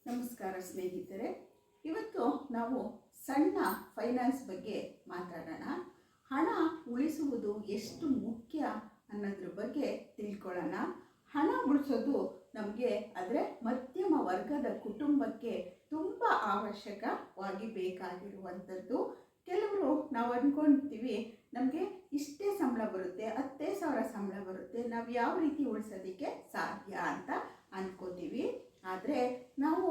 ನಮಸ್ಕಾರ ಸ್ನೇಹಿತರೆ. ಇವತ್ತು ನಾವು ಸಣ್ಣ ಫೈನಾನ್ಸ್ ಬಗ್ಗೆ ಮಾತಾಡೋಣ. ಹಣ ಉಳಿಸುವುದು ಎಷ್ಟು ಮುಖ್ಯ ಅನ್ನೋದ್ರ ಬಗ್ಗೆ ತಿಳ್ಕೊಳ್ಳೋಣ. ಹಣ ಉಳಿಸೋದು ನಮಗೆ ಅಂದರೆ ಮಧ್ಯಮ ವರ್ಗದ ಕುಟುಂಬಕ್ಕೆ ತುಂಬ ಅವಶ್ಯಕವಾಗಿ ಬೇಕಾಗಿರುವಂಥದ್ದು. ಕೆಲವರು ನಾವು ಅಂದ್ಕೊಳ್ತೀವಿ ನಮಗೆ ಇಷ್ಟೇ ಸಂಬಳ ಬರುತ್ತೆ, 10,000 ಸಂಬಳ ಬರುತ್ತೆ, ನಾವು ಯಾವ ರೀತಿ ಉಳಿಸೋದಕ್ಕೆ ಸಾಧ್ಯ ಅಂತ ಅಂದ್ಕೋತೀವಿ. ಆದರೆ ನಾವು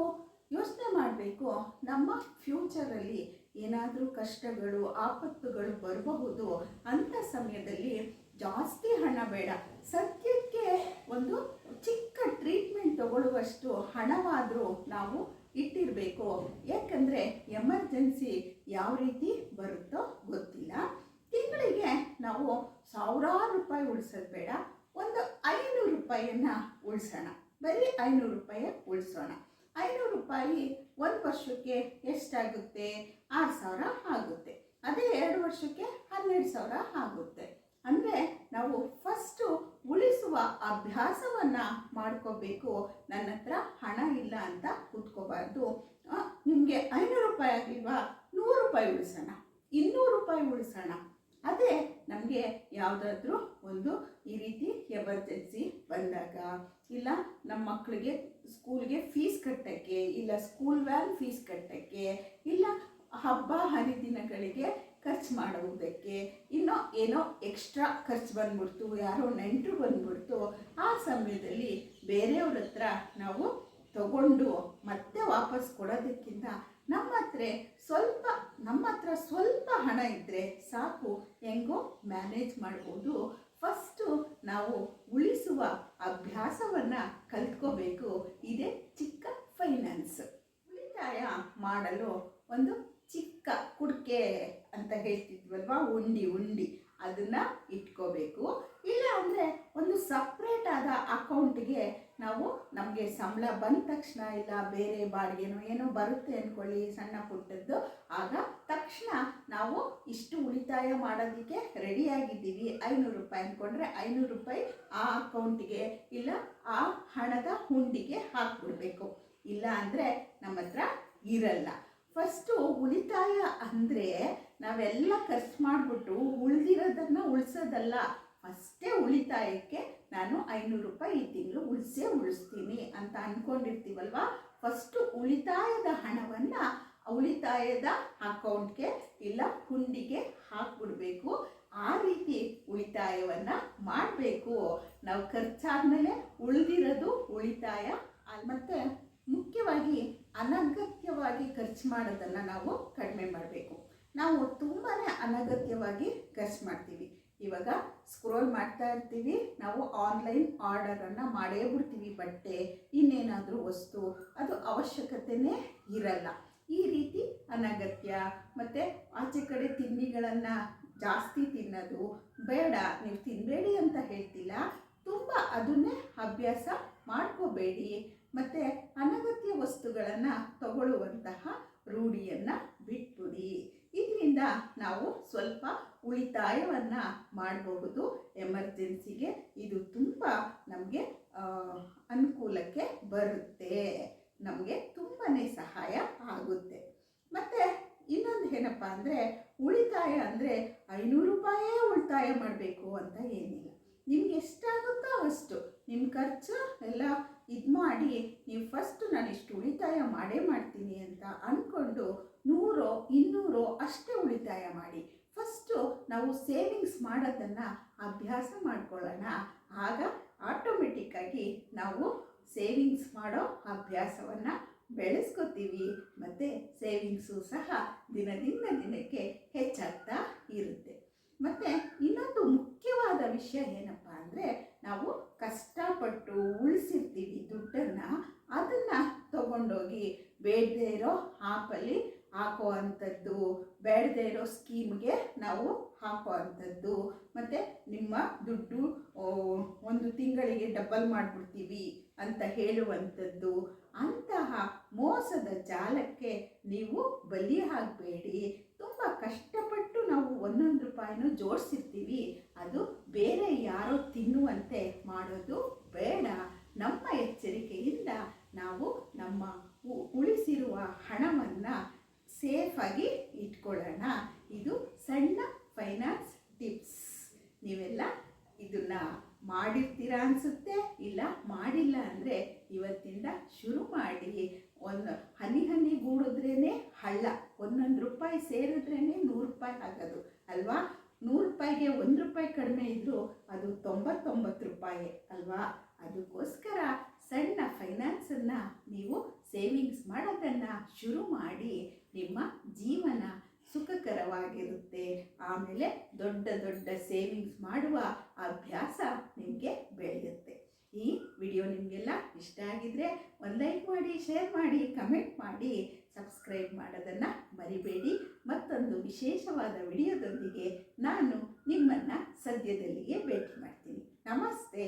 ಯೋಚನೆ ಮಾಡಬೇಕು, ನಮ್ಮ ಫ್ಯೂಚರಲ್ಲಿ ಏನಾದರೂ ಕಷ್ಟಗಳು ಆಪತ್ತುಗಳು ಬರಬಹುದು. ಅಂಥ ಸಮಯದಲ್ಲಿ ಜಾಸ್ತಿ ಹಣ ಬೇಡ, ಸದ್ಯಕ್ಕೆ ಒಂದು ಚಿಕ್ಕ ಟ್ರೀಟ್ಮೆಂಟ್ ತಗೊಳ್ಳುವಷ್ಟು ಹಣವಾದರೂ ನಾವು ಇಟ್ಟಿರಬೇಕು. ಯಾಕಂದರೆ ಎಮರ್ಜೆನ್ಸಿ ಯಾವ ರೀತಿ ಬರುತ್ತೋ ಗೊತ್ತಿಲ್ಲ. ತಿಂಗಳಿಗೆ ನಾವು ಸಾವಿರಾರು ರೂಪಾಯಿ ಉಳಿಸೋದು ಬೇಡ, ಒಂದು 500 ರೂಪಾಯಿಯನ್ನು ಉಳಿಸೋಣ. ಬರೀ 500 ರೂಪಾಯಿ ಉಳಿಸೋಣ. 500 ರೂಪಾಯಿ ಒಂದು ವರ್ಷಕ್ಕೆ ಎಷ್ಟಾಗುತ್ತೆ? 6,000 ಆಗುತ್ತೆ. ಅದೇ 2 ವರ್ಷಕ್ಕೆ 12,000 ಆಗುತ್ತೆ. ಅಂದರೆ ನಾವು ಫಸ್ಟು ಉಳಿಸುವ ಅಭ್ಯಾಸವನ್ನು ಮಾಡ್ಕೋಬೇಕು. ನನ್ನ ಹತ್ರ ಹಣ ಇಲ್ಲ ಅಂತ ಕೂತ್ಕೋಬಾರ್ದು. ನಿಮಗೆ 500 ರೂಪಾಯಿ ಆಗಿಲ್ವಾ, 100 ರೂಪಾಯಿ ಉಳಿಸೋಣ, 200 ರೂಪಾಯಿ ಉಳಿಸೋಣ. ಅದೇ ನಮಗೆ ಯಾವುದಾದ್ರೂ ಒಂದು ಈ ರೀತಿ ಎಮರ್ಜೆನ್ಸಿ ಬಂದಾಗ, ಇಲ್ಲ ನಮ್ಮ ಮಕ್ಕಳಿಗೆ ಸ್ಕೂಲ್ಗೆ ಫೀಸ್ ಕಟ್ಟೋಕ್ಕೆ, ಇಲ್ಲ ಸ್ಕೂಲ್ ವ್ಯಾನ್ ಫೀಸ್ ಕಟ್ಟೋಕ್ಕೆ, ಇಲ್ಲ ಹಬ್ಬ ಹರಿದಿನಗಳಿಗೆ ಖರ್ಚು ಮಾಡುವುದಕ್ಕೆ, ಇನ್ನೂ ಏನೋ ಎಕ್ಸ್ಟ್ರಾ ಖರ್ಚು ಬಂದ್ಬಿಡ್ತು, ಯಾರೋ ನೆಂಟರು ಬಂದ್ಬಿಡ್ತು, ಆ ಸಮಯದಲ್ಲಿ ಬೇರೆಯವ್ರ ಹತ್ರ ನಾವು ತಗೊಂಡು ಮತ್ತೆ ವಾಪಸ್ ಕೊಡೋದಕ್ಕಿಂತ ನಮ್ಮ ಹತ್ರ ಸ್ವಲ್ಪ ಹಣ ಇದ್ದರೆ ಸಾಕು, ಹೆಂಗೋ ಮ್ಯಾನೇಜ್ ಮಾಡ್ಬೋದು. ಫಸ್ಟು ನಾವು ಉಳಿಸುವ ಅಭ್ಯಾಸವನ್ನು ಕಲ್ತ್ಕೋಬೇಕು. ಇದೇ ಚಿಕ್ಕ ಫೈನಾನ್ಸ್. ಉಳಿತಾಯ ಮಾಡಲು ಒಂದು ಚಿಕ್ಕ ಕುಡಿಕೆ ಅಂತ ಹೇಳ್ತಿದ್ವಲ್ವ, ಉಂಡಿ ಅದನ್ನು ಇಟ್ಕೋಬೇಕು. ಇಲ್ಲ ಅಂದರೆ ಒಂದು ಸಪ್ರೇಟ್ ಆದ ಅಕೌಂಟ್ಗೆ ನಾವು ನಮಗೆ ಸಂಬಳ ಬಂದ ತಕ್ಷಣ, ಇಲ್ಲ ಬೇರೆ ಬಾಡಿಗೆನೋ ಏನೋ ಬರುತ್ತೆ ಅಂದ್ಕೊಳ್ಳಿ ಸಣ್ಣ ಪುಟ್ಟದ್ದು, ಆಗ ತಕ್ಷಣ ನಾವು ಇಷ್ಟು ಉಳಿತಾಯ ಮಾಡೋದಕ್ಕೆ ರೆಡಿಯಾಗಿದ್ದೀವಿ, 500 ರೂಪಾಯಿ ಅಂದ್ಕೊಂಡ್ರೆ 500 ರೂಪಾಯಿ ಆ ಅಕೌಂಟಿಗೆ ಇಲ್ಲ ಆ ಹಣದ ಹುಂಡಿಗೆ ಹಾಕ್ಬಿಡ್ಬೇಕು. ಇಲ್ಲ ಅಂದರೆ ನಮ್ಮ ಹತ್ರ ಇರಲ್ಲ. ಫಸ್ಟು ಉಳಿತಾಯ ಅಂದರೆ ನಾವೆಲ್ಲ ಖರ್ಚು ಮಾಡಿಬಿಟ್ಟು ಉಳಿದಿರೋದನ್ನು ಉಳಿಸೋದಲ್ಲ. ಫಸ್ಟೇ ಉಳಿತಾಯಕ್ಕೆ ನಾನು 500 ರೂಪಾಯಿ ಈ ತಿಂಗಳು ಉಳಿಸ್ತೀನಿ ಅಂತ ಅಂದ್ಕೊಂಡಿರ್ತೀವಲ್ವ. ಫಸ್ಟು ಉಳಿತಾಯದ ಹಣವನ್ನು ಉಳಿತಾಯದ ಅಕೌಂಟ್ಗೆ ಇಲ್ಲ ಹುಂಡಿಗೆ ಹಾಕ್ಬಿಡ್ಬೇಕು. ಆ ರೀತಿ ಉಳಿತಾಯವನ್ನು ಮಾಡಬೇಕು. ನಾವು ಖರ್ಚಾದ್ಮೇಲೆ ಉಳಿದಿರೋದು ಉಳಿತಾಯ. ಮತ್ತು ಮುಖ್ಯವಾಗಿ ಅನಗತ್ಯವಾಗಿ ಖರ್ಚು ಮಾಡೋದನ್ನು ನಾವು ಕಡಿಮೆ ಮಾಡಬೇಕು. ನಾವು ತುಂಬಾ ಅನಗತ್ಯವಾಗಿ ಖರ್ಚು ಮಾಡ್ತೀವಿ. ಇವಾಗ ಸ್ಕ್ರೋಲ್ ಮಾಡ್ತಾ ಇರ್ತೀವಿ, ನಾವು ಆನ್ಲೈನ್ ಆರ್ಡರನ್ನು ಮಾಡೇ ಬಿಡ್ತೀವಿ. ಬಟ್ಟೆ ಇನ್ನೇನಾದರೂ ವಸ್ತು, ಅದು ಅವಶ್ಯಕತೆಯೇ ಇರಲ್ಲ. ಈ ರೀತಿ ಅನಗತ್ಯ. ಮತ್ತು ಆಚೆ ಕಡೆ ತಿಂಡಿಗಳನ್ನು ಜಾಸ್ತಿ ತಿನ್ನೋದು ಬೇಡ. ನೀವು ತಿನ್ನಬೇಡಿ ಅಂತ ಹೇಳ್ತಿಲ್ಲ, ತುಂಬ ಅದನ್ನೇ ಅಭ್ಯಾಸ ಮಾಡ್ಕೋಬೇಡಿ. ಮತ್ತು ಅನಗತ್ಯ ವಸ್ತುಗಳನ್ನು ತಗೊಳ್ಳುವಂತಹ ರೂಢಿಯನ್ನು ಬಿಟ್ಬಿಡಿ. ಇದರಿಂದ ನಾವು ಸ್ವಲ್ಪ ಉಳಿತಾಯವನ್ನು ಮಾಡಬಹುದು. ಎಮರ್ಜೆನ್ಸಿಗೆ ಇದು ತುಂಬ ನಮಗೆ ಅನುಕೂಲಕ್ಕೆ ಬರುತ್ತೆ, ನಮಗೆ ತುಂಬಾ ಸಹಾಯ ಆಗುತ್ತೆ. ಮತ್ತು ಇನ್ನೊಂದು ಏನಪ್ಪ ಅಂದರೆ, ಉಳಿತಾಯ ಅಂದರೆ 500 ರೂಪಾಯೇ ಉಳಿತಾಯ ಮಾಡಬೇಕು ಅಂತ ಏನಿಲ್ಲ. ನಿಮ್ಗೆ ಎಷ್ಟಾಗುತ್ತೋ ಅಷ್ಟು ನಿಮ್ಮ ಖರ್ಚು ಎಲ್ಲ ಇದು ಮಾಡಿ, ನೀವು ಫಸ್ಟು ನಾನು ಇಷ್ಟು ಉಳಿತಾಯ ಮಾಡ್ತೀನಿ ಅಂತ ಅಂದ್ಕೊಂಡು 100 200 ಅಷ್ಟೇ ಉಳಿತಾಯ ಮಾಡಿ. ಫಸ್ಟು ನಾವು ಸೇವಿಂಗ್ಸ್ ಮಾಡೋದನ್ನು ಅಭ್ಯಾಸ ಮಾಡ್ಕೊಳ್ಳೋಣ. ಆಗ ಆಟೋಮೆಟಿಕ್ಕಾಗಿ ನಾವು ಸೇವಿಂಗ್ಸ್ ಮಾಡೋ ಅಭ್ಯಾಸವನ್ನು ಬೆಳೆಸ್ಕೋತೀವಿ. ಮತ್ತು ಸೇವಿಂಗ್ಸು ಸಹ ದಿನದಿಂದ ದಿನಕ್ಕೆ ಹೆಚ್ಚಾಗ್ತಾ ಇರುತ್ತೆ. ಮತ್ತು ಇನ್ನೊಂದು ಮುಖ್ಯವಾದ ವಿಷಯ ಏನಪ್ಪ ಅಂದರೆ, ನಾವು ಕಷ್ಟಪಟ್ಟು ಉಳಿಸಿರ್ತೀವಿ ದುಡ್ಡನ್ನು, ಅದನ್ನು ತಗೊಂಡೋಗಿ ಬೇಡದೇ ಇರೋ ಆಪಲ್ಲಿ ಹಾಕೋ ಅಂಥದ್ದು, ಬೇಡದೇ ಇರೋ ಸ್ಕೀಮ್ಗೆ ನಾವು ಹಾಕೋ ಅಂಥದ್ದು, ಮತ್ತು ನಿಮ್ಮ ದುಡ್ಡು ಒಂದು ತಿಂಗಳಿಗೆ ಡಬಲ್ ಮಾಡಿಬಿಡ್ತೀವಿ ಅಂತ ಹೇಳುವಂಥದ್ದು, ಅಂತಹ ಮೋಸದ ಜಾಲಕ್ಕೆ ನೀವು ಬಲಿ ಆಗಬೇಡಿ. ತುಂಬ ಕಷ್ಟಪಟ್ಟು ನಾವು 1 ರೂಪಾಯಿನೂ ಜೋಡಿಸಿರ್ತೀವಿ, ಅದು ಬೇರೆ ಯಾರೋ ತಿನ್ನುವಂತೆ ಮಾಡೋದು ಬೇಡ. ನಮ್ಮ ಎಚ್ಚರಿಕೆಯಿಂದ ನಾವು ನಮ್ಮ ಉಳಿಸಿರುವ ಹಣವನ್ನು ಸೇಫಾಗಿ ಇಟ್ಕೊಳ್ಳೋಣ. ಇದು ಸಣ್ಣ ಫೈನಾನ್ಸ್ ಟಿಪ್ಸ್. ನೀವೆಲ್ಲ ಇದನ್ನು ಮಾಡಿರ್ತೀರಾ ಅನಿಸುತ್ತೆ. ಇಲ್ಲ ಮಾಡಿಲ್ಲ ಅಂದರೆ ಇವತ್ತಿಂದ ಶುರು ಮಾಡಿ. ಒಂದು ಹನಿ ಗೂಡಿದ್ರೇ ಹಳ್ಳ, ಒಂದೊಂದು ರೂಪಾಯಿ ಸೇರಿದ್ರೇ 100 ರೂಪಾಯಿ ಆಗೋದು ಅಲ್ವಾ. 100 ರೂಪಾಯಿಗೆ 1 ರೂಪಾಯಿ ಕಡಿಮೆ ಇದ್ದರೂ ಅದು 99 ರೂಪಾಯಿ ಅಲ್ವಾ. ಅದಕ್ಕೋಸ್ಕರ ಸಣ್ಣ ಫೈನಾನ್ಸನ್ನು ನೀವು ಸೇವಿಂಗ್ಸ್ ಮಾಡೋದನ್ನು ಶುರು ಮಾಡಿ. ನಿಮ್ಮ ಜೀವನ ಸುಖಕರವಾಗಿರುತ್ತೆ. ಆಮೇಲೆ ದೊಡ್ಡ ದೊಡ್ಡ ಸೇವಿಂಗ್ಸ್ ಮಾಡುವ ಅಭ್ಯಾಸ ನಿಮಗೆ ಬೆಳೆಯುತ್ತೆ. ಈ ವಿಡಿಯೋ ನಿಮಗೆಲ್ಲ ಇಷ್ಟ ಆಗಿದ್ರೆ ಒಂದು ಲೈಕ್ ಮಾಡಿ, ಶೇರ್ ಮಾಡಿ, ಕಮೆಂಟ್ ಮಾಡಿ, ಸಬ್ಸ್ಕ್ರೈಬ್ ಮಾಡೋದನ್ನು ಮರಿಬೇಡಿ. ಮತ್ತೊಂದು ವಿಶೇಷವಾದ ವಿಡಿಯೋದೊಂದಿಗೆ ನಾನು ನಿಮ್ಮನ್ನು ಸದ್ಯದಲ್ಲಿಯೇ ಭೇಟಿ ಮಾಡ್ತೀನಿ. ನಮಸ್ತೆ.